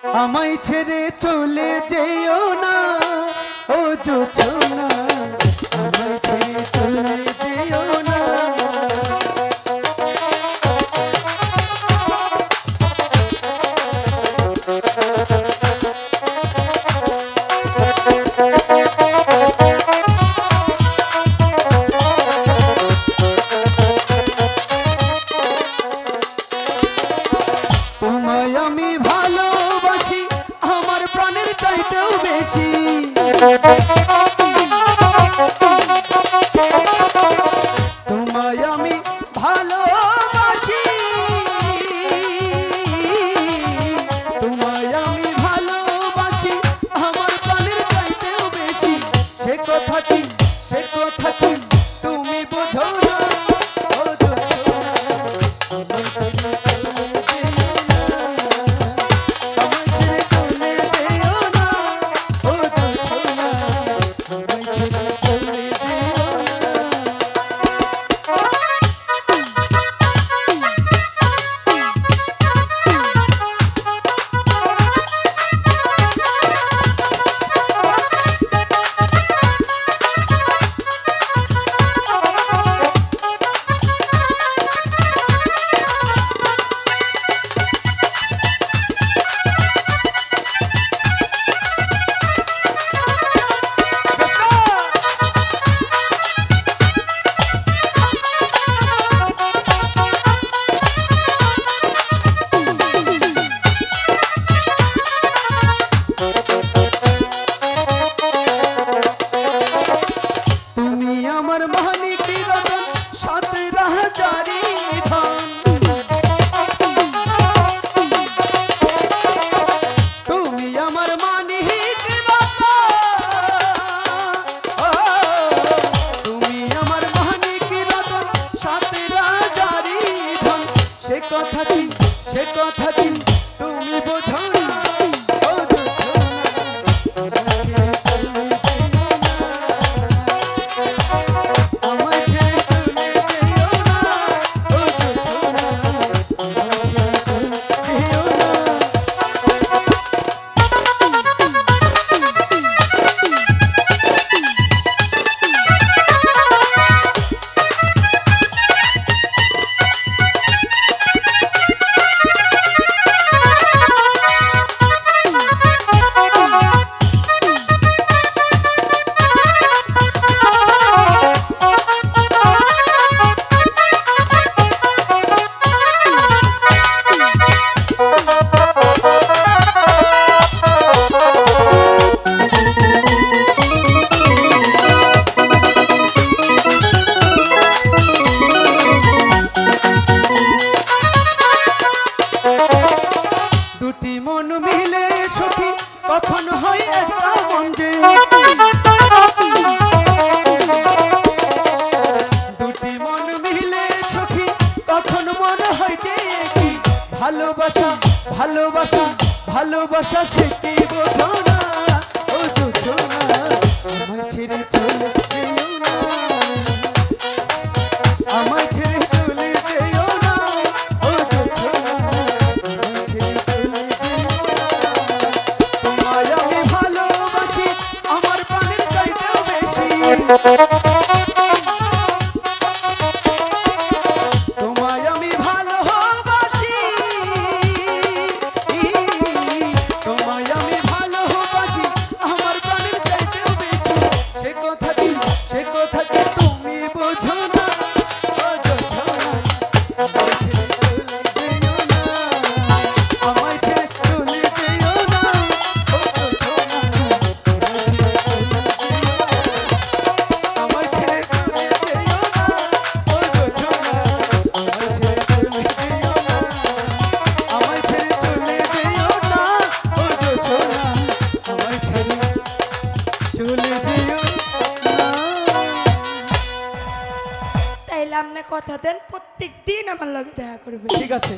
আমায় ছেড়ে চলে যেও না ও জোছনা, আমায় ছেড়ে চলে যেও না। তোমায় আমি ভালোবাসি আমার প্রাণের চাইতেও বেশি, তোমায় আমি ভালোবাসি, তোমায় আমি ভালোবাসি আমার প্রাণের চাইতেও বেশি। সে কথা কি তুমি বোঝো না ও জোছনা, আমায় ছেড়ে আমার মানিক রতন সাত রাজারি ধন, তুমি আমার মানিক রতন, তুমি আমার মানিক রতন সাত রাজারি ধন। সে কথা কি তুমি বোঝো না ও জোছনা, দুটি মন মিলে সখী কখন হয় একটা মন যে, দুটি মন মিলে সখী কখন মন হয় যে কি ভালোবাসা সে কি বোঝো না ও জোছনা, আমায় ছেড়ে চলে যেও না, আমায় ছেড়ে চলে যেও না ও জোছনা, আমায় ছেড়ে চলে যেও না। তোমায় আমি ভালোবাসি আমার প্রাণের চাইতেও বেশি, তোমায় আমি ভালোবাসি, তোমায় আমি ভালোবাসি আমার প্রাণের চাইতেও বেশি। সে কথা কি তুমি বোঝো না ও জোছনা, আমায় ছেড়ে চলে যেও না, আমায় ছেড়ে চলে যেও না ও জোছনা, আমায় ছেড়ে চলে যেও না ও জোছনা, আমায় ছেড়ে চলে যেও না, আমায় ছেড়ে চলে যেও না ও জোছনা, আমায় ছেড়ে চলে যেও না। তাইলে আপনি কথা দেন প্রত্যেক দিন আমার লগে দেখা করবে। ঠিক আছে।